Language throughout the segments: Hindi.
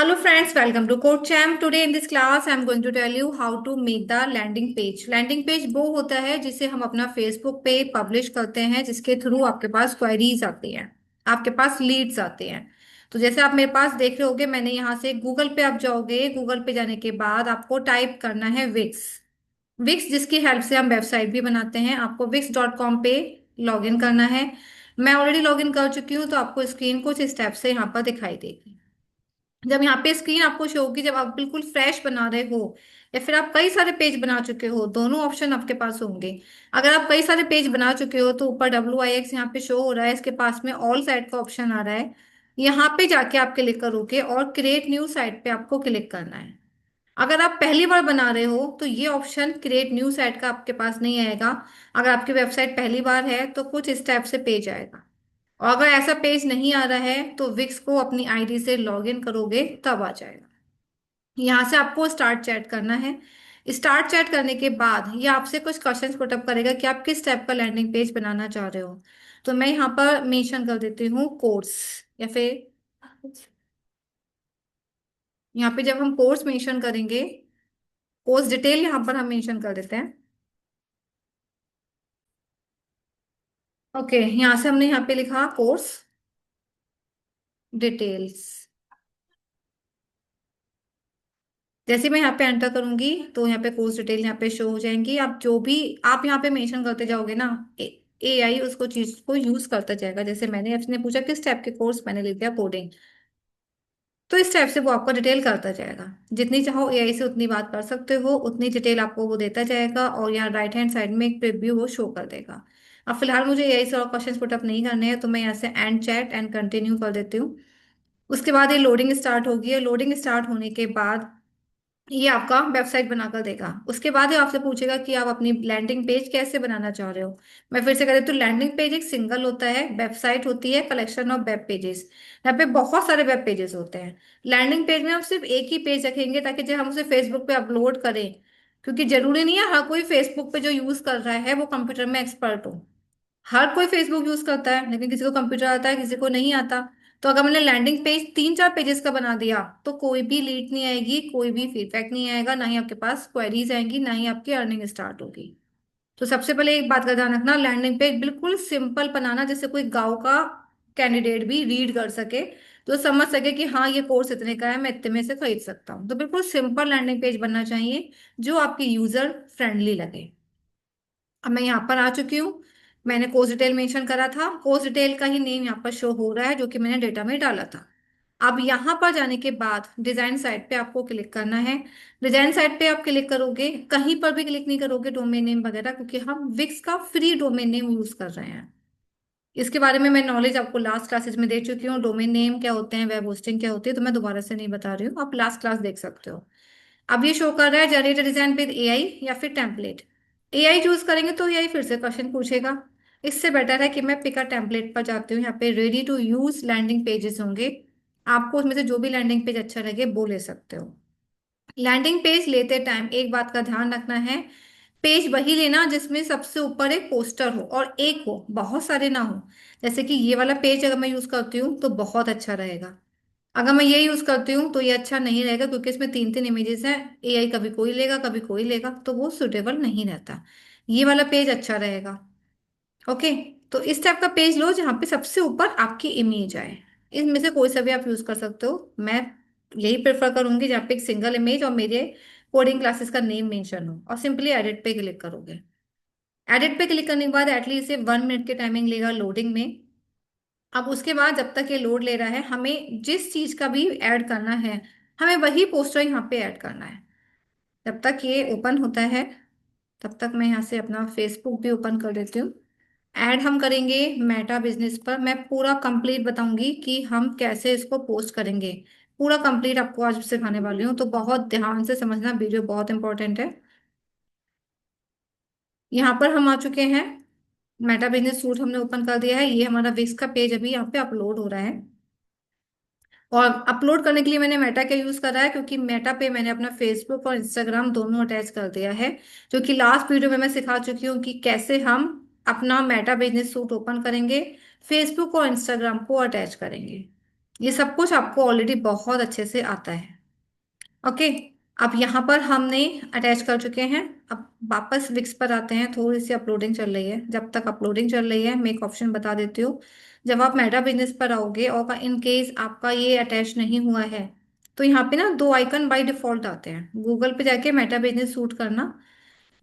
Hello friends, welcome to Code Champ. Today in this class, I am going to tell you how to make the landing page. Landing page वो होता है जिसे हम अपना Facebook पे पब्लिश करते हैं, जिसके थ्रू आपके पास क्वेरीज आती हैं, आपके पास लीड्स आते हैं। तो जैसे आप मेरे पास देख रहे होगे, मैंने यहाँ से गूगल पे आप जाओगे। गूगल पे जाने के बाद आपको टाइप करना है विक्स। विक्स जिसकी हेल्प से हम वेबसाइट भी बनाते हैं। आपको wix.com पे लॉग इन करना है। मैं ऑलरेडी लॉग इन कर चुकी हूँ, तो आपको स्क्रीन कुछ स्टेप से यहाँ पर दिखाई देगी। जब यहाँ पे स्क्रीन आपको शो होगी, जब आप बिल्कुल फ्रेश बना रहे हो या फिर आप कई सारे पेज बना चुके हो, दोनों ऑप्शन आपके पास होंगे। अगर आप कई सारे पेज बना चुके हो तो ऊपर WIX यहाँ पे शो हो रहा है, इसके पास में ऑल साइट का ऑप्शन आ रहा है। यहाँ पे जाके आप क्लिक करोगे और क्रिएट न्यू साइट पे आपको क्लिक करना है। अगर आप पहली बार बना रहे हो तो ये ऑप्शन क्रिएट न्यू साइट का आपके पास नहीं आएगा। अगर आपकी वेबसाइट पहली बार है तो कुछ स्टेप से पेज आएगा। और अगर ऐसा पेज नहीं आ रहा है तो विक्स को अपनी आईडी से लॉग इन करोगे तब आ जाएगा। यहाँ से आपको स्टार्ट चैट करना है। स्टार्ट चैट करने के बाद ये आपसे कुछ क्वेश्चंस पुटअप करेगा कि आप किस टाइप का लैंडिंग पेज बनाना चाह रहे हो। तो मैं यहाँ पर मेंशन कर देती हूँ कोर्स, या फिर यहाँ पे जब हम कोर्स मेंशन करेंगे, कोर्स डिटेल यहाँ पर हम मेंशन कर देते हैं। ओके, यहाँ से हमने यहाँ पे लिखा कोर्स डिटेल्स। जैसे मैं यहाँ पे एंटर करूंगी तो यहाँ पे कोर्स डिटेल यहाँ पे शो हो जाएंगी। आप जो भी आप यहाँ पे मेंशन करते जाओगे ना, AI उसको चीज को यूज करता जाएगा। जैसे मैंने आपने पूछा किस टाइप के कोर्स, मैंने लिख दिया कोडिंग। तो इस टाइप से वो आपका डिटेल करता जाएगा। जितनी चाहो AI से उतनी बात कर सकते हो, उतनी डिटेल आपको वो देता जाएगा। और यहाँ राइट हैंड साइड में एक प्रीव्यू वो शो कर देगा। अब फिलहाल मुझे AI से और क्वेश्चन पुटअप नहीं करने हैं, तो मैं यहाँ से एंड चैट एंड कंटिन्यू कर देती हूँ। उसके बाद ये लोडिंग स्टार्ट होगी। लोडिंग स्टार्ट होने के बाद ये आपका वेबसाइट बनाकर देगा। उसके बाद ये आपसे पूछेगा कि आप अपनी लैंडिंग पेज कैसे बनाना चाह रहे हो। मैं फिर से कह देती हूँ, लैंडिंग पेज एक सिंगल होता है, वेबसाइट होती है कलेक्शन ऑफ वेब पेजेस। यहाँ पे बहुत सारे वेब पेजेस होते हैं। लैंडिंग पेज में हम सिर्फ एक ही पेज रखेंगे ताकि जब हम उसे फेसबुक पे अपलोड करें, क्योंकि जरूरी नहीं है हर कोई फेसबुक पे जो यूज कर रहा है वो कंप्यूटर में एक्सपर्ट हो। हर कोई फेसबुक यूज करता है, लेकिन किसी को कंप्यूटर आता है, किसी को नहीं आता। तो अगर मैंने लैंडिंग पेज 3-4 पेजेस का बना दिया तो कोई भी लीड नहीं आएगी, कोई भी फीडबैक नहीं आएगा, ना ही आपके पास क्वेरीज आएंगी, ना ही आपकी अर्निंग स्टार्ट होगी। तो सबसे पहले एक बात का ध्यान रखना, लैंडिंग पेज बिल्कुल सिंपल बनाना, जैसे कोई गांव का कैंडिडेट भी रीड कर सके, तो समझ सके कि हाँ ये कोर्स इतने का है, मैं इतने में से खरीद सकता हूँ। तो बिल्कुल सिंपल लैंडिंग पेज बनना चाहिए जो आपकी यूजर फ्रेंडली लगे। अब मैं यहाँ पर आ चुकी हूँ। मैंने कोर्स डिटेल मेंशन करा था, कोर्स डिटेल का ही नेम यहाँ पर शो हो रहा है जो कि मैंने डेटा में डाला था। अब यहाँ पर जाने के बाद डिजाइन साइट पे आपको क्लिक करना है। डिजाइन साइट पे आप क्लिक करोगे, कहीं पर भी क्लिक नहीं करोगे डोमेन नेम वगैरह, क्योंकि हम विक्स का फ्री डोमेन नेम यूज कर रहे हैं। इसके बारे में मैं नॉलेज आपको लास्ट क्लासेस में दे चुकी हूँ, डोमेन नेम क्या होते हैं, वेब होस्टिंग क्या होती है, तो मैं दोबारा से नहीं बता रही हूँ, आप लास्ट क्लास देख सकते हो। अब ये शो कर रहा है जनरेट डिजाइन विद AI या फिर टेम्पलेट। AI चूज करेंगे तो AI फिर से क्वेश्चन पूछेगा। इससे बेटर है कि मैं पिक अ टेम्पलेट पर जाती हूँ। यहाँ पे ready to use landing pages होंगे, आपको उसमें से जो भी लैंडिंग पेज अच्छा लगे वो ले सकते हो। लैंडिंग पेज लेते टाइम एक बात का ध्यान रखना है, पेज वही लेना जिसमें सबसे ऊपर एक पोस्टर हो, और एक हो, बहुत सारे ना हो। जैसे कि ये वाला पेज अगर मैं यूज करती हूँ तो बहुत अच्छा रहेगा। अगर मैं ये यूज करती हूँ तो ये अच्छा नहीं रहेगा, क्योंकि इसमें 3-3 इमेजेस हैं। AI कभी कोई लेगा कभी कोई लेगा, तो वो सुटेबल नहीं रहता। ये वाला पेज अच्छा रहेगा। ओके, तो इस टाइप का पेज लो जहाँ पे सबसे ऊपर आपकी इमेज आए। इनमें से कोई सा भी आप यूज कर सकते हो। मैं यही प्रेफर करूंगी जहाँ पे एक सिंगल इमेज और मेरे कोडिंग क्लासेस का नेम मेंशन हो, और सिंपली एडिट पे क्लिक करोगे। एडिट पे क्लिक करने के बाद एटलीस्ट ये 1 मिनट की टाइमिंग लेगा लोडिंग में। अब उसके बाद जब तक ये लोड ले रहा है, हमें जिस चीज का भी ऐड करना है, हमें वही पोस्टर यहाँ पे ऐड करना है। जब तक ये ओपन होता है तब तक मैं यहाँ से अपना फेसबुक भी ओपन कर देती हूँ। ऐड हम करेंगे मेटा बिजनेस पर। मैं पूरा कंप्लीट बताऊंगी कि हम कैसे इसको पोस्ट करेंगे। पूरा कंप्लीट आपको आज सिखाने वाली हूँ, तो बहुत ध्यान से समझना, वीडियो बहुत इंपॉर्टेंट है। यहाँ पर हम आ चुके हैं। मेटा बिजनेस सूट हमने ओपन कर दिया है। ये हमारा विक्स का पेज अभी यहाँ पे अपलोड हो रहा है। और अपलोड करने के लिए मैंने मेटा का यूज करा है, क्योंकि मेटा पे मैंने अपना फेसबुक और इंस्टाग्राम दोनों अटैच कर दिया है। जो कि लास्ट वीडियो में मैं सिखा चुकी हूँ कि कैसे हम अपना मेटा बिजनेस सूट ओपन करेंगे, फेसबुक और इंस्टाग्राम को अटैच करेंगे। ये सब कुछ आपको ऑलरेडी बहुत अच्छे से आता है। ओके। अब यहाँ पर हमने अटैच कर चुके हैं। अब वापस विक्स पर आते हैं, थोड़ी सी अपलोडिंग चल रही है। जब तक अपलोडिंग चल रही है मैं एक ऑप्शन बता देती हूँ। जब आप मेटा बिजनेस पर आओगे और इन केस आपका ये अटैच नहीं हुआ है, तो यहाँ पे ना दो आइकन बाय डिफॉल्ट आते हैं। गूगल पे जाके मेटा बिजनेस शूट करना।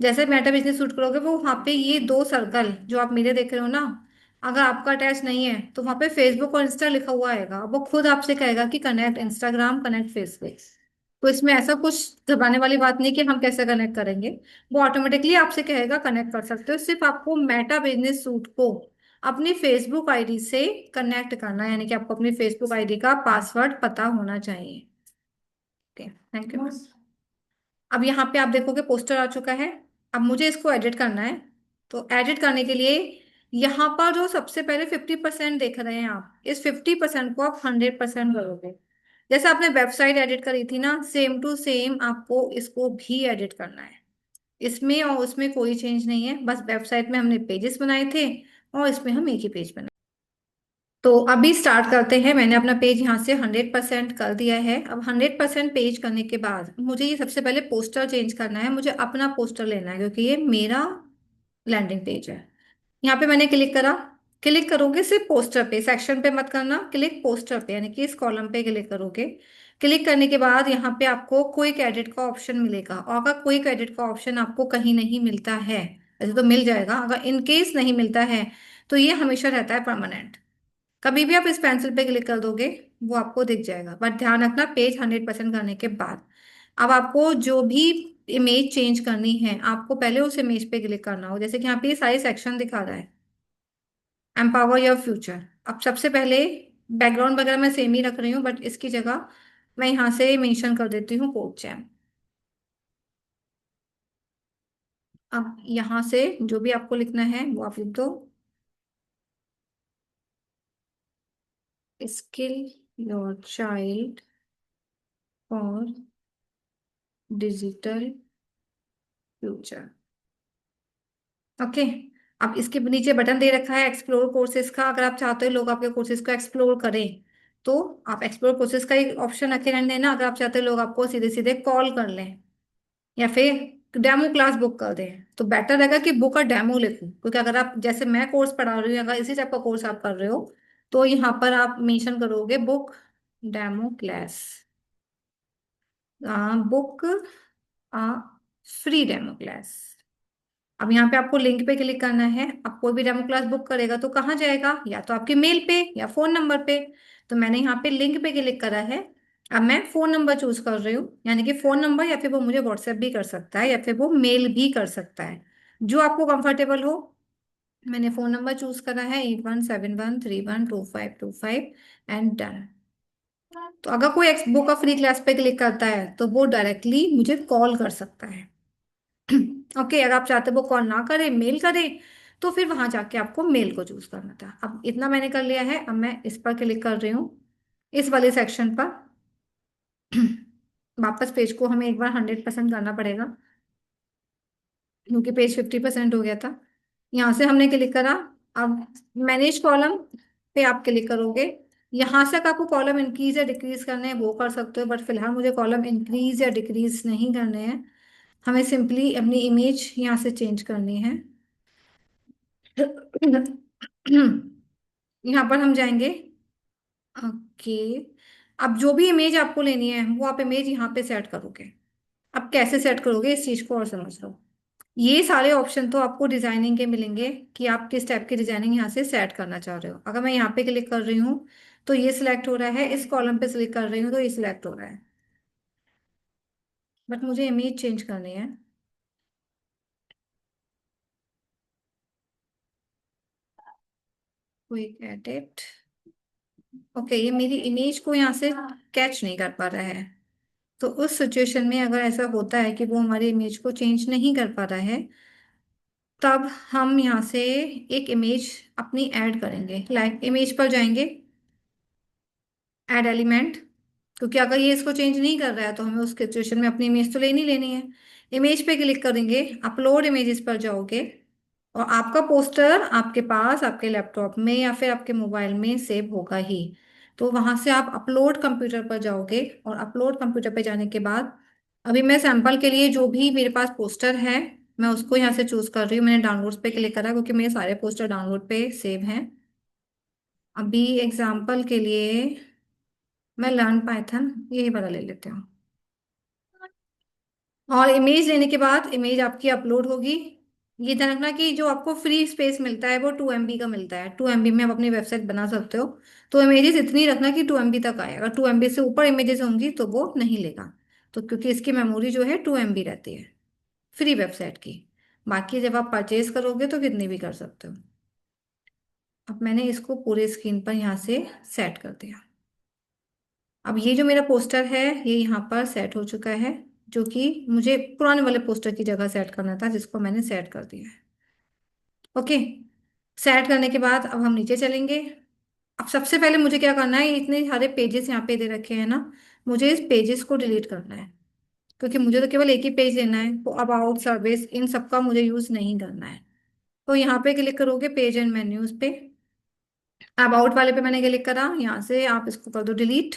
जैसे मेटा बिजनेस शूट करोगे वो वहाँ पे ये दो सर्कल जो आप मेरे देख रहे हो ना, अगर आपका अटैच नहीं है तो वहाँ पे फेसबुक और इंस्टा लिखा हुआ आएगा। वो खुद आपसे कहेगा कि कनेक्ट इंस्टाग्राम, कनेक्ट फेसबुक। तो इसमें ऐसा कुछ घबराने वाली बात नहीं कि हम कैसे कनेक्ट करेंगे। वो ऑटोमेटिकली आपसे कहेगा कनेक्ट कर सकते हो। सिर्फ आपको मेटा बिजनेस सूट को अपनी फेसबुक आईडी से कनेक्ट करना है, यानी कि आपको अपनी फेसबुक आईडी का पासवर्ड पता होना चाहिए। Okay, thank you. अब यहाँ पे आप देखोगे पोस्टर आ चुका है। अब मुझे इसको एडिट करना है। तो एडिट करने के लिए यहाँ पर जो सबसे पहले 50% देख रहे हैं आप, इस 50% को आप 100% करोगे। जैसे आपने वेबसाइट एडिट करी थी ना, सेम टू सेम आपको इसको भी एडिट करना है। इसमें और उसमें कोई चेंज नहीं है, बस वेबसाइट में हमने पेजेस बनाए थे और इसमें हम एक ही पेज बनाए। तो अभी स्टार्ट करते हैं। मैंने अपना पेज यहाँ से 100% कर दिया है। अब 100% पेज करने के बाद मुझे ये सबसे पहले पोस्टर चेंज करना है। मुझे अपना पोस्टर लेना है क्योंकि ये मेरा लैंडिंग पेज है। यहाँ पे मैंने क्लिक करा। क्लिक करोगे सिर्फ पोस्टर पे, सेक्शन पे मत करना। क्लिक पोस्टर पे, यानी कि इस कॉलम पे क्लिक करोगे। क्लिक करने के बाद यहाँ पे आपको क्विक एडिट का ऑप्शन मिलेगा, और अगर क्विक एडिट का ऑप्शन आपको कहीं नहीं मिलता है, ऐसे तो मिल जाएगा, अगर इन केस नहीं मिलता है तो ये हमेशा रहता है परमानेंट। कभी भी आप इस पेंसिल पे क्लिक कर दोगे वो आपको दिख जाएगा, बट ध्यान रखना पेज 100% करने के बाद। अब आपको जो भी इमेज चेंज करनी है आपको पहले उस इमेज पे क्लिक करना हो। जैसे कि यहाँ पे ये सारे सेक्शन दिखा रहा है, एम्पावर योर फ्यूचर। अब सबसे पहले बैकग्राउंड वगैरह मैं सेम ही रख रही हूँ, बट इसकी जगह मैं यहाँ से मेंशन कर देती हूँ कोड जैम। अब यहाँ से जो भी आपको लिखना है वो आप लिख दो। Skill your child for digital future. Okay. अब इसके नीचे बटन दे रखा है एक्सप्लोर कोर्सेज का। अगर आप चाहते हो लोग आपके कोर्सेज को एक्सप्लोर करें तो आप एक्सप्लोर कोर्सेज का एक ऑप्शन रखे रहने देना। अगर आप चाहते हो लोग आपको सीधे सीधे कॉल कर लें या फिर डेमो क्लास बुक कर दें, तो बेटर रहेगा कि बुक और डेमो लिखूं। क्योंकि अगर आप, जैसे मैं कोर्स पढ़ा रही हूँ, अगर इसी टाइप का कोर्स आप कर रहे हो तो यहाँ पर आप मेंशन करोगे book demo class, book free demo class. अब यहाँ पे आपको लिंक पे क्लिक करना है। आप कोई भी डेमो क्लास बुक करेगा तो कहाँ जाएगा, या तो आपके मेल पे या फोन नंबर पे। तो मैंने यहाँ पे लिंक पे क्लिक करा है। अब मैं फोन नंबर चूज कर रही हूँ, यानी कि फोन नंबर, या फिर वो मुझे व्हाट्सएप भी कर सकता है या फिर वो मेल भी कर सकता है, जो आपको कंफर्टेबल हो। मैंने फोन नंबर चूज करा है 8171312525 एंड डन। तो अगर कोई एक्स बुक का फ्री क्लास पे क्लिक करता है तो वो डायरेक्टली मुझे कॉल कर सकता है। ओके। अगर आप चाहते हो वो कॉल ना करे, मेल करे, तो फिर वहां जाके आपको मेल को चूज करना था। अब इतना मैंने कर लिया है। अब मैं इस पर क्लिक कर रही हूँ, इस वाले सेक्शन पर। वापस पेज को हमें एक बार 100% करना पड़ेगा क्योंकि पेज 50% हो गया था। यहाँ से हमने क्लिक करा। अब मैनेज कॉलम पे आप क्लिक करोगे। यहाँ से अगर आपको कॉलम इंक्रीज या डिक्रीज करने हैं वो कर सकते हो, बट फिलहाल मुझे कॉलम इंक्रीज या डिक्रीज नहीं करने हैं। हमें सिंपली अपनी इमेज यहाँ से चेंज करनी है। यहाँ पर हम जाएंगे। ओके। अब जो भी इमेज आपको लेनी है वो आप इमेज यहाँ पे सेट करोगे। अब कैसे सेट करोगे इस चीज को और समझ लो। ये सारे ऑप्शन तो आपको डिजाइनिंग के मिलेंगे कि आप किस टाइप की डिजाइनिंग यहाँ से सेट करना चाह रहे हो। अगर मैं यहाँ पे क्लिक कर रही हूँ तो ये सिलेक्ट हो रहा है, इस कॉलम पे क्लिक कर रही हूँ तो ये सिलेक्ट हो रहा है, बट मुझे इमेज चेंज करनी है। Quick edit. ओके, ये मेरी इमेज को यहाँ से कैच नहीं कर पा रहा है। तो उस सिचुएशन में अगर ऐसा होता है कि वो हमारी इमेज को चेंज नहीं कर पा रहा है, तब हम यहाँ से एक इमेज अपनी ऐड करेंगे। लाइक इमेज पर जाएंगे, ऐड एलिमेंट। क्योंकि अगर ये इसको चेंज नहीं कर रहा है तो हमें उस सिचुएशन में अपनी इमेज तो लेनी लेनी है। इमेज पे क्लिक करेंगे, अपलोड इमेजेस पर जाओगे, और आपका पोस्टर आपके पास आपके लैपटॉप में या फिर आपके मोबाइल में सेव होगा ही। तो वहां से आप अपलोड कंप्यूटर पर जाओगे, और अपलोड कंप्यूटर पे जाने के बाद अभी मैं सैंपल के लिए जो भी मेरे पास पोस्टर है, मैं उसको यहाँ से चूज कर रही हूँ। मैंने डाउनलोड्स पे क्लिक करा क्योंकि मेरे सारे पोस्टर डाउनलोड पे सेव हैं। अभी एग्जाम्पल के लिए मैं लर्न पाइथन यही वाला ले लेती हूँ। और इमेज लेने के बाद इमेज आपकी अपलोड होगी। ये ध्यान रखना कि जो आपको फ्री स्पेस मिलता है वो 2 MB का मिलता है। 2 MB में आप अपनी वेबसाइट बना सकते हो। तो इमेजेस इतनी रखना कि 2 MB तक आए। अगर 2 MB से ऊपर इमेजेस होंगी तो वो नहीं लेगा। तो क्योंकि इसकी मेमोरी जो है 2 MB रहती है फ्री वेबसाइट की। बाकी जब आप परचेज करोगे तो कितनी भी कर सकते हो। अब मैंने इसको पूरे स्क्रीन पर यहाँ से सेट कर दिया। अब ये जो मेरा पोस्टर है ये यहाँ पर सेट हो चुका है, जो कि मुझे पुराने वाले पोस्टर की जगह सेट करना था, जिसको मैंने सेट कर दिया है। ओके। सेट करने के बाद अब हम नीचे चलेंगे। अब सबसे पहले मुझे क्या करना है, इतने सारे पेजेस यहाँ पे दे रखे हैं ना, मुझे इस पेजेस को डिलीट करना है। क्योंकि मुझे तो केवल एक ही पेज लेना है, तो अबाउट सर्विस इन सब का मुझे यूज नहीं करना है। तो यहाँ पे क्लिक करोगे पेज एंड मेन्यूज पे। अबाउट वाले पे मैंने क्लिक करा, यहाँ से आप इसको कर दो डिलीट,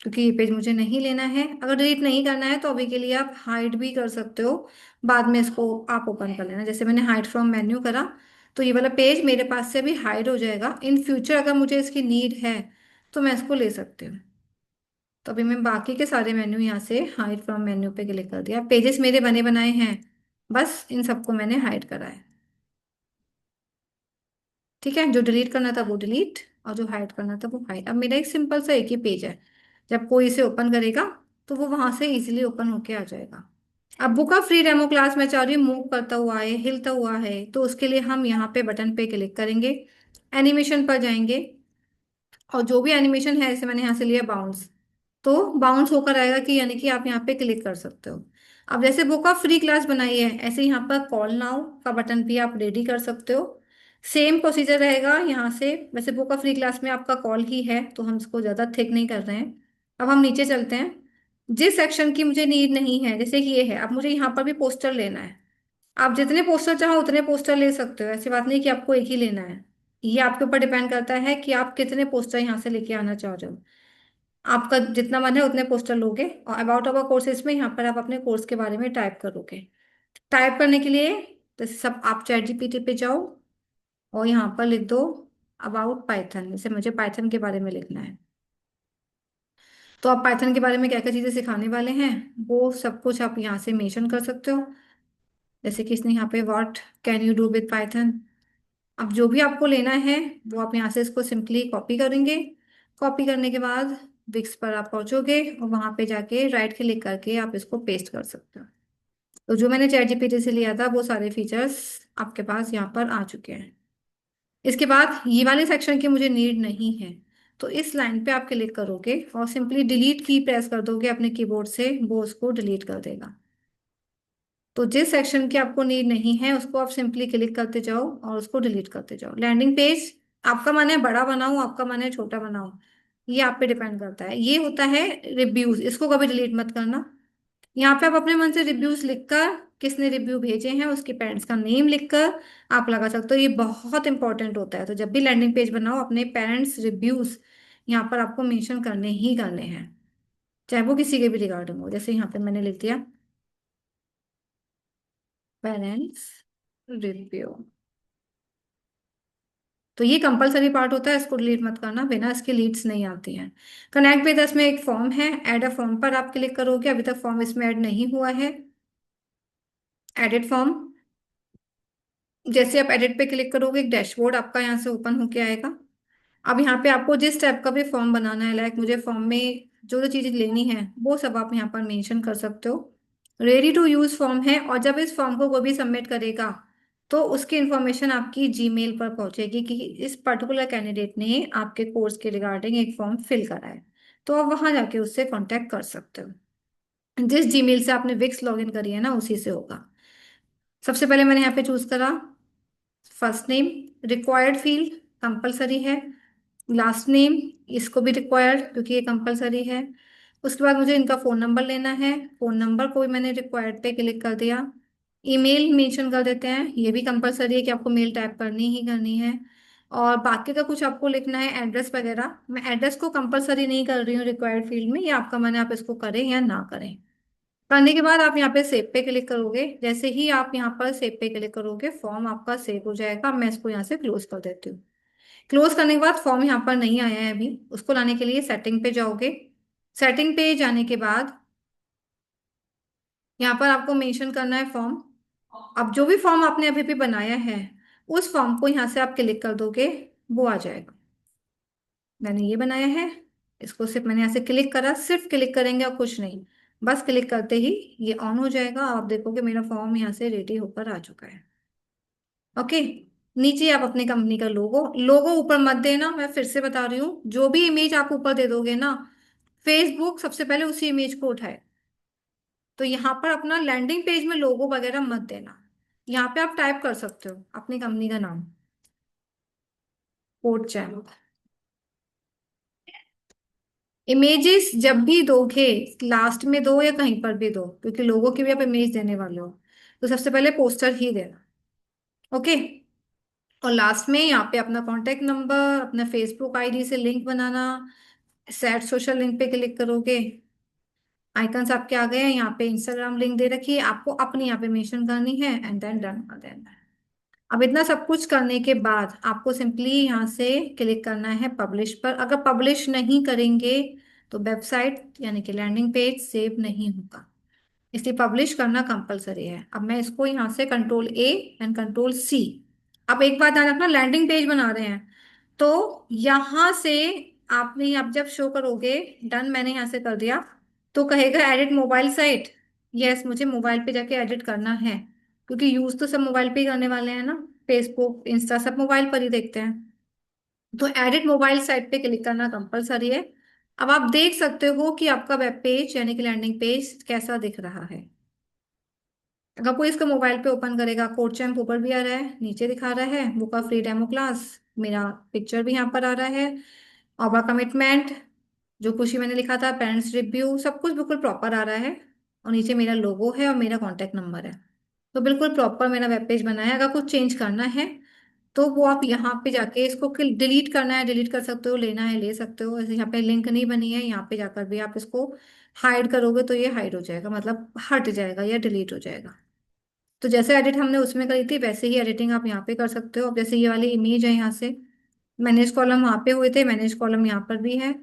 क्योंकि ये पेज मुझे नहीं लेना है। अगर डिलीट नहीं करना है तो अभी के लिए आप हाइड भी कर सकते हो। बाद में इसको आप ओपन कर लेना, जैसे मैंने हाइड फ्रॉम मेन्यू करा तो ये वाला पेज मेरे पास से भी हाइड हो जाएगा। इन फ्यूचर अगर मुझे इसकी नीड है तो मैं इसको ले सकती हूँ। तो अभी मैं बाकी के सारे मेन्यू यहाँ से हाइड फ्रॉम मेन्यू पे क्लिक कर दिया। पेजेस मेरे बने बनाए हैं, बस इन सबको मैंने हाइड करा है। ठीक है, जो डिलीट करना था वो डिलीट, और जो हाइड करना था वो हाइड। अब मेरा एक सिंपल सा एक ही पेज है। जब कोई इसे ओपन करेगा तो वो वहां से इजीली ओपन होके आ जाएगा। अब बुक का फ्री डेमो क्लास मैं चाह रही हूँ मूव करता हुआ है, हिलता हुआ है, तो उसके लिए हम यहाँ पे बटन पे क्लिक करेंगे, एनिमेशन पर जाएंगे, और जो भी एनिमेशन है, जैसे मैंने यहाँ से लिया बाउंस, तो बाउंस होकर आएगा कि यानी कि आप यहाँ पे क्लिक कर सकते हो। अब जैसे बुक का फ्री क्लास बनाई है, ऐसे यहाँ पर कॉल नाउ का बटन भी आप रेडी कर सकते हो। सेम प्रोसीजर रहेगा यहाँ से। वैसे बुक का फ्री क्लास में आपका कॉल ही है तो हम इसको ज़्यादा थिक नहीं कर रहे हैं। अब हम नीचे चलते हैं। जिस सेक्शन की मुझे नीड नहीं है, जैसे कि ये है, अब मुझे यहाँ पर भी पोस्टर लेना है। आप जितने पोस्टर चाहो उतने पोस्टर ले सकते हो, ऐसी बात नहीं कि आपको एक ही लेना है। ये आपके ऊपर डिपेंड करता है कि आप कितने पोस्टर यहाँ से लेके आना चाह रहे हो। आपका जितना मन है उतने पोस्टर लोगे, और अबाउट अवर कोर्सेज में यहाँ पर आप अपने कोर्स के बारे में टाइप करोगे। टाइप करने के लिए जैसे सब आप चैट जीपीटी पे जाओ और यहाँ पर लिख दो अबाउट पाइथन। जैसे मुझे पाइथन के बारे में लिखना है, तो आप पाइथन के बारे में क्या क्या चीज़ें सिखाने वाले हैं वो सब कुछ आप यहाँ से मेंशन कर सकते हो। जैसे कि इसने यहाँ पे what can you do with Python. अब जो भी आपको लेना है वो आप यहाँ से इसको सिंपली कॉपी करेंगे। कॉपी करने के बाद विक्स पर आप पहुंचोगे और वहां पे जाके राइट क्लिक करके आप इसको पेस्ट कर सकते हो। तो जो मैंने चैट जीपीटी से लिया था वो सारे फीचर्स आपके पास यहाँ पर आ चुके हैं। इसके बाद ये वाले सेक्शन की मुझे नीड नहीं है, तो इस लाइन पे आप क्लिक करोगे और सिंपली डिलीट की प्रेस कर दोगे अपने कीबोर्ड से, वो उसको डिलीट कर देगा। तो जिस सेक्शन की आपको नीड नहीं है उसको आप सिंपली क्लिक करते जाओ और उसको डिलीट करते जाओ। लैंडिंग पेज आपका मन है बड़ा बनाऊं, आपका मन है छोटा बनाऊं, ये आप पे डिपेंड करता है। ये होता है रिव्यूज, इसको कभी डिलीट मत करना। यहाँ पे आप अपने मन से रिव्यूज लिखकर, किसने रिव्यू भेजे हैं उसके पेरेंट्स का नेम लिखकर आप लगा सकते हो। ये बहुत इंपॉर्टेंट होता है। तो जब भी लैंडिंग पेज बनाओ अपने पेरेंट्स रिव्यूज यहाँ पर आपको मेंशन करने ही करने हैं, चाहे वो किसी के भी रिगार्डिंग हो। जैसे यहाँ पे मैंने लिख दिया पेरेंट्स रिव्यू। तो ये कंपलसरी पार्ट होता है, इसको डिलीट मत करना, बिना इसके लीड्स नहीं आती हैं। कनेक्ट विद अस में एक फॉर्म है, ऐड अ फॉर्म पर आप क्लिक करोगे। अभी तक फॉर्म इसमें ऐड नहीं हुआ है। एडिट फॉर्म, जैसे आप एडिट पे क्लिक करोगे एक डैशबोर्ड आपका यहाँ से ओपन होके आएगा। अब यहाँ पे आपको जिस टाइप का भी फॉर्म बनाना है, लाइक मुझे फॉर्म में जो जो चीजें लेनी है वो सब आप यहाँ पर मेंशन कर सकते हो। रेडी टू यूज फॉर्म है, और जब इस फॉर्म को कोई भी सबमिट करेगा तो उसकी इंफॉर्मेशन आपकी जीमेल पर पहुंचेगी कि इस पर्टिकुलर कैंडिडेट ने आपके कोर्स के रिगार्डिंग एक फॉर्म फिल करा है। तो आप वहां जाके उससे कांटेक्ट कर सकते हो। जिस जीमेल से आपने विक्स लॉगिन करी है ना उसी से होगा। सबसे पहले मैंने यहाँ पे चूज करा first name, required field compulsory है। लास्ट नेम, इसको भी रिक्वायर्ड क्योंकि ये कंपलसरी है। उसके बाद मुझे इनका फोन नंबर लेना है, फोन नंबर को भी मैंने रिक्वायर्ड पे क्लिक कर दिया। ईमेल मेंशन कर देते हैं, ये भी कंपलसरी है कि आपको मेल टाइप करनी ही करनी है। और बाकी का कुछ आपको लिखना है एड्रेस वगैरह। मैं एड्रेस को कंपलसरी नहीं कर रही हूँ रिक्वायर्ड फील्ड में, ये आपका मन है आप इसको करें या ना करें। करने के बाद आप यहाँ पे सेव पे क्लिक करोगे। जैसे ही आप यहाँ पर सेव पे क्लिक करोगे फॉर्म आपका सेव हो जाएगा। मैं इसको यहाँ से क्लोज कर देती हूँ। क्लोज करने के बाद फॉर्म यहाँ पर नहीं आया है अभी, उसको लाने के लिए सेटिंग पे जाओगे। सेटिंग पे जाने के बाद यहाँ पर आपको मेंशन करना है फॉर्म। अब जो भी फॉर्म आपने अभी भी बनाया है उस फॉर्म को यहाँ से आप क्लिक कर दोगे, वो आ जाएगा। मैंने ये बनाया है, इसको सिर्फ मैंने यहाँ से क्लिक करा, सिर्फ क्लिक करेंगे और कुछ नहीं। बस क्लिक करते ही ये ऑन हो जाएगा। आप देखोगे मेरा फॉर्म यहाँ से रेडी होकर आ चुका है। ओके। नीचे आप अपनी कंपनी का लोगो, लोगो ऊपर मत देना, मैं फिर से बता रही हूँ, जो भी इमेज आप ऊपर दे दोगे ना, फेसबुक सबसे पहले उसी इमेज को उठाए। तो यहाँ पर अपना लैंडिंग पेज में लोगो वगैरह मत देना। यहाँ पे आप टाइप कर सकते हो अपनी कंपनी का नाम, कोड चैन। इमेजेस जब भी दोगे लास्ट में दो या कहीं पर भी दो, क्योंकि लोगों की भी आप इमेज देने वाले हो, तो सबसे पहले पोस्टर ही देना। ओके। और लास्ट में यहाँ पे अपना कॉन्टेक्ट नंबर, अपना फेसबुक आईडी से लिंक बनाना। सेट सोशल लिंक पे क्लिक करोगे, आइकन्स आपके आ गए हैं। यहाँ पे इंस्टाग्राम लिंक दे रखी है, आपको अपनी यहाँ पे मेंशन करनी है एंड देन डन कर देना है। अब इतना सब कुछ करने के बाद आपको सिंपली यहाँ से क्लिक करना है पब्लिश पर। अगर पब्लिश नहीं करेंगे तो वेबसाइट यानी कि लैंडिंग पेज सेव नहीं होगा, इसलिए पब्लिश करना कंपलसरी है। अब मैं इसको यहाँ से control A and control C. अब एक बात ध्यान रखना, लैंडिंग पेज बना रहे हैं तो यहाँ से आपने आप जब शो करोगे, डन मैंने यहाँ से कर दिया, तो कहेगा एडिट मोबाइल साइट। यस, मुझे मोबाइल पे जाके एडिट करना है, क्योंकि यूज तो सब मोबाइल पे ही करने वाले हैं ना। फेसबुक इंस्टा सब मोबाइल पर ही देखते हैं। तो एडिट मोबाइल साइट पे क्लिक करना कंपलसरी है। अब आप देख सकते हो कि आपका वेब पेज यानी कि लैंडिंग पेज कैसा दिख रहा है। अगर कोई इसका मोबाइल पे ओपन करेगा, कोड चैम्प ऊपर भी आ रहा है, नीचे दिखा रहा है बुक का फ्री डेमो क्लास, मेरा पिक्चर भी यहाँ पर आ रहा है, और कमिटमेंट जो खुशी मैंने लिखा था, पेरेंट्स रिव्यू, सब कुछ बिल्कुल प्रॉपर आ रहा है। और नीचे मेरा लोगो है और मेरा कॉन्टेक्ट नंबर है। तो बिल्कुल प्रॉपर मेरा वेब पेज बना है। अगर कुछ चेंज करना है तो वो आप यहाँ पे जाके इसको डिलीट करना है डिलीट कर सकते हो, लेना है ले सकते हो। ऐसे यहाँ पे लिंक नहीं बनी है, यहाँ पे जाकर भी आप इसको हाइड करोगे तो ये हाइड हो जाएगा, मतलब हट जाएगा या डिलीट हो जाएगा। तो जैसे एडिट हमने उसमें करी थी वैसे ही एडिटिंग आप यहाँ पे कर सकते हो। अब जैसे ये वाली इमेज है, यहाँ से मैनेज कॉलम वहाँ पे हुए थे, मैनेज कॉलम यहाँ पर भी है।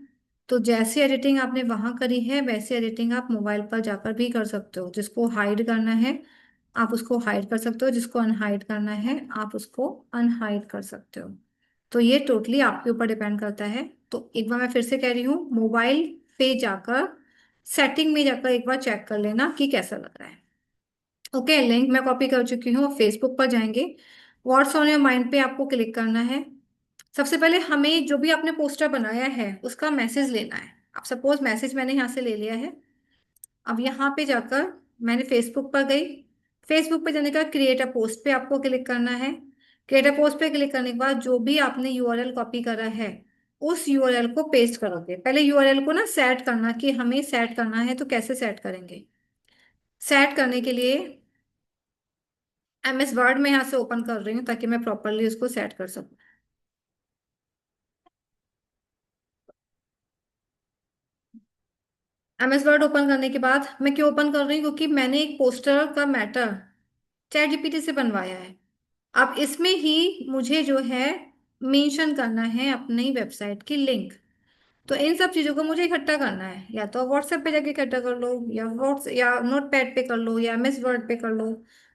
तो जैसी एडिटिंग आपने वहां करी है वैसी एडिटिंग आप मोबाइल पर जाकर भी कर सकते हो। जिसको हाइड करना है आप उसको हाइड कर सकते हो, जिसको अनहाइड करना है आप उसको अनहाइड कर सकते हो। तो ये टोटली आपके ऊपर डिपेंड करता है। तो एक बार मैं फिर से कह रही हूँ, मोबाइल पे जाकर सेटिंग में जाकर एक बार चेक कर लेना कि कैसा लग रहा है। ओके, लिंक मैं कॉपी कर चुकी हूँ। फेसबुक पर जाएंगे, व्हाट्स ऑन योर माइंड पे आपको क्लिक करना है। सबसे पहले हमें जो भी आपने पोस्टर बनाया है उसका मैसेज लेना है। अब सपोज मैसेज मैंने यहाँ से ले लिया है। अब यहाँ पे जाकर मैंने फेसबुक पर गई। फेसबुक पे जाने का क्रिएट अ पोस्ट पे आपको क्लिक करना है। क्रिएट अ पोस्ट पे क्लिक करने के बाद जो भी आपने यूआरएल कॉपी करा है उस यूआरएल को पेस्ट करोगे। पहले यूआरएल को ना सेट करना, कि हमें सेट करना है तो कैसे सेट करेंगे। सेट करने के लिए एमएस वर्ड में यहाँ से ओपन कर रही हूँ ताकि मैं प्रॉपरली उसको सेट कर सकूँ। एमएस वर्ड ओपन करने के बाद मैं क्यों ओपन कर रही हूँ, क्योंकि मैंने एक पोस्टर का मैटर चैट जीपीटी से बनवाया है। अब इसमें ही मुझे जो है मेंशन करना है अपनी वेबसाइट की लिंक। तो इन सब चीजों को मुझे इकट्ठा करना है, या तो व्हाट्सएप पे जाके इकट्ठा कर लो, या व्हाट्स या नोट पैड पे कर लो, या एमएस वर्ड पे कर लो।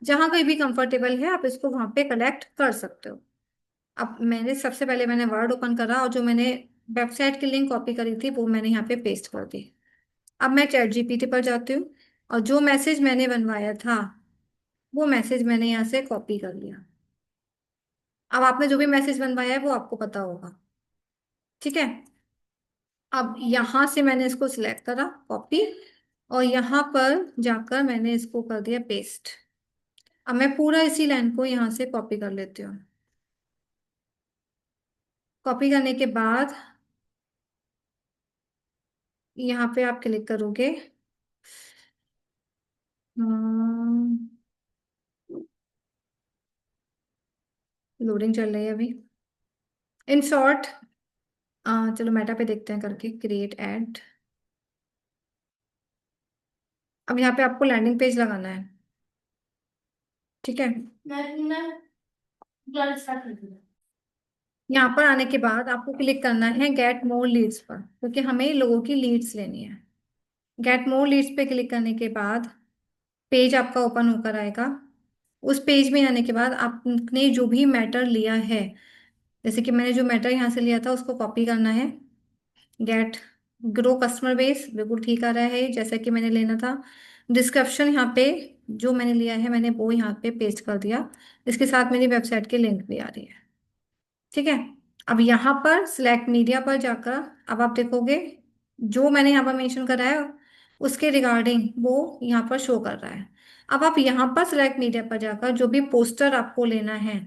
जहां कहीं भी कंफर्टेबल है आप इसको वहां पे कलेक्ट कर सकते हो। अब मैंने सबसे पहले मैंने वर्ड ओपन करा और जो मैंने वेबसाइट की लिंक कॉपी करी थी वो मैंने यहाँ पे पेस्ट कर दी। अब मैं चैट जीपीटी पर जाती हूँ और जो मैसेज मैंने बनवाया था वो मैसेज मैंने यहाँ से कॉपी कर लिया। अब आपने जो भी मैसेज बनवाया है वो आपको पता होगा, ठीक है। अब यहाँ से मैंने इसको सिलेक्ट करा कॉपी, और यहाँ पर जाकर मैंने इसको कर दिया पेस्ट। अब मैं पूरा इसी लाइन को यहाँ से कॉपी कर लेती हूँ। कॉपी करने के बाद यहाँ पे आप क्लिक करोगे। लोडिंग चल रही है अभी। इन शॉर्ट, चलो मेटा पे देखते हैं करके, क्रिएट एड। अब यहाँ पे आपको लैंडिंग पेज लगाना है। ठीक है। मैं स्टार्ट कर दूंगा। यहाँ पर आने के बाद आपको क्लिक करना है गेट मोर लीड्स पर, क्योंकि हमें लोगों की लीड्स लेनी है। गेट मोर लीड्स पे क्लिक करने के बाद पेज आपका ओपन होकर आएगा। उस पेज में आने के बाद आपने जो भी मैटर लिया है, जैसे कि मैंने जो मैटर यहाँ से लिया था उसको कॉपी करना है। गेट ग्रो कस्टमर बेस बिल्कुल ठीक आ रहा है जैसा कि मैंने लेना था। डिस्क्रिप्शन यहाँ पे जो मैंने लिया है मैंने वो यहाँ पे पेस्ट कर दिया। इसके साथ मेरी वेबसाइट की लिंक भी आ रही है। ठीक है। अब यहाँ पर सिलेक्ट मीडिया पर जाकर अब आप देखोगे जो मैंने यहाँ पर मेंशन करा है उसके रिगार्डिंग वो यहाँ पर शो कर रहा है। अब आप यहाँ पर सिलेक्ट मीडिया पर जाकर जो भी पोस्टर आपको लेना है,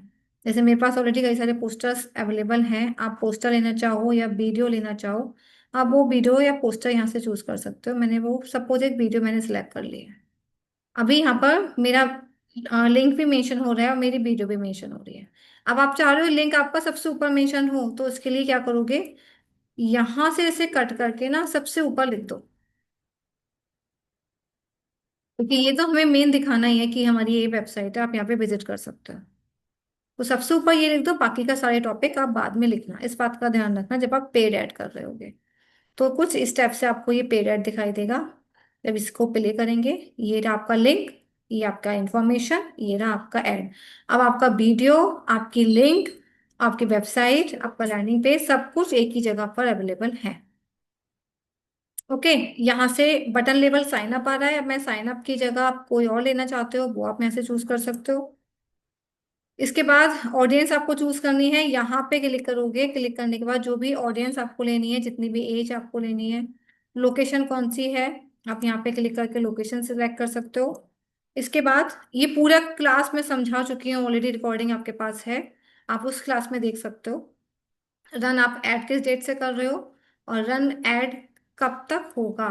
जैसे मेरे पास ऑलरेडी कई सारे पोस्टर्स अवेलेबल हैं, आप पोस्टर लेना चाहो या वीडियो लेना चाहो, आप वो वीडियो या पोस्टर यहाँ से चूज कर सकते हो। मैंने वो सपोज एक वीडियो मैंने सिलेक्ट कर लिया है। अभी यहाँ पर मेरा लिंक भी मेंशन हो रहा है और मेरी वीडियो भी मेंशन हो रही है। अब आप चाह रहे हो लिंक आपका सबसे ऊपर मेंशन हो, तो उसके लिए क्या करोगे, यहां से इसे कट करके ना सबसे ऊपर लिख दो, क्योंकि ये तो हमें मेन दिखाना ही है कि हमारी ये वेबसाइट है, आप यहाँ पे विजिट कर सकते हो। तो सबसे ऊपर ये लिख दो, बाकी का सारे टॉपिक आप बाद में लिखना, इस बात का ध्यान रखना जब आप पेड ऐड कर रहे होगे। तो कुछ इस स्टेप से आपको ये पेड ऐड दिखाई देगा। जब इसको प्ले करेंगे, ये रहा आपका लिंक, ये आपका इंफॉर्मेशन, ये रहा आपका ऐड। अब आपका वीडियो, आपकी लिंक, आपकी वेबसाइट, आपका लैंडिंग पेज सब कुछ एक ही जगह पर अवेलेबल है। ओके। यहाँ से बटन लेवल साइन अप आ रहा है। अब मैं साइन अप की जगह आप कोई और लेना चाहते हो वो आप यहाँ से चूज कर सकते हो। इसके बाद ऑडियंस आपको चूज करनी है, यहाँ पे क्लिक करोगे। क्लिक करने के बाद जो भी ऑडियंस आपको लेनी है, जितनी भी एज आपको लेनी है, लोकेशन कौन सी है, आप यहाँ पे क्लिक करके लोकेशन सिलेक्ट कर सकते हो। इसके बाद ये पूरा क्लास में समझा चुकी हूँ, ऑलरेडी रिकॉर्डिंग आपके पास है, आप उस क्लास में देख सकते हो। रन आप एड किस डेट से कर रहे हो, और रन एड कब तक होगा,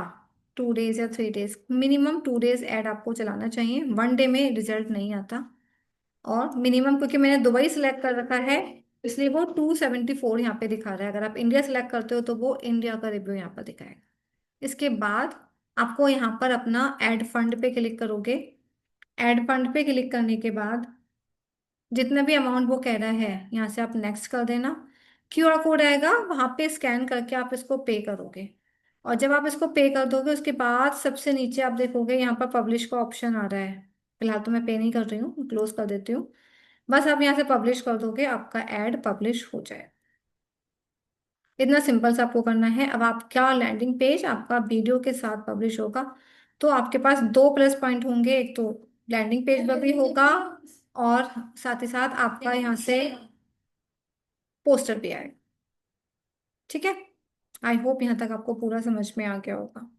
2 डेज या 3 डेज, मिनिमम 2 डेज एड आपको चलाना चाहिए, 1 डे में रिजल्ट नहीं आता। और मिनिमम, क्योंकि मैंने दुबई सिलेक्ट कर रखा है इसलिए वो 274 यहाँ पे दिखा रहा है। अगर आप इंडिया सिलेक्ट करते हो तो वो इंडिया का रिव्यू यहाँ पर दिखाएगा। इसके बाद आपको यहाँ पर अपना एड फंड पे क्लिक करोगे। एड फंड पे क्लिक करने के बाद जितना भी अमाउंट वो कह रहा है यहाँ से आप नेक्स्ट कर देना। क्यूआर कोड आएगा, वहां पे स्कैन करके आप इसको पे करोगे। और जब आप इसको पे कर दोगे उसके बाद सबसे नीचे आप देखोगे यहाँ पर पब्लिश का ऑप्शन आ रहा है। फिलहाल तो मैं पे नहीं कर रही हूँ, क्लोज कर देती हूँ। बस आप यहाँ से पब्लिश कर दोगे, आपका एड पब्लिश हो जाए। इतना सिंपल सा आपको करना है। अब आपका लैंडिंग पेज आपका वीडियो के साथ पब्लिश होगा, तो आपके पास दो प्लस पॉइंट होंगे। एक तो लैंडिंग पेज पर भी होगा, और साथ ही साथ आपका यहाँ से पोस्टर भी आएगा। ठीक है। आई होप यहाँ तक आपको पूरा समझ में आ गया होगा।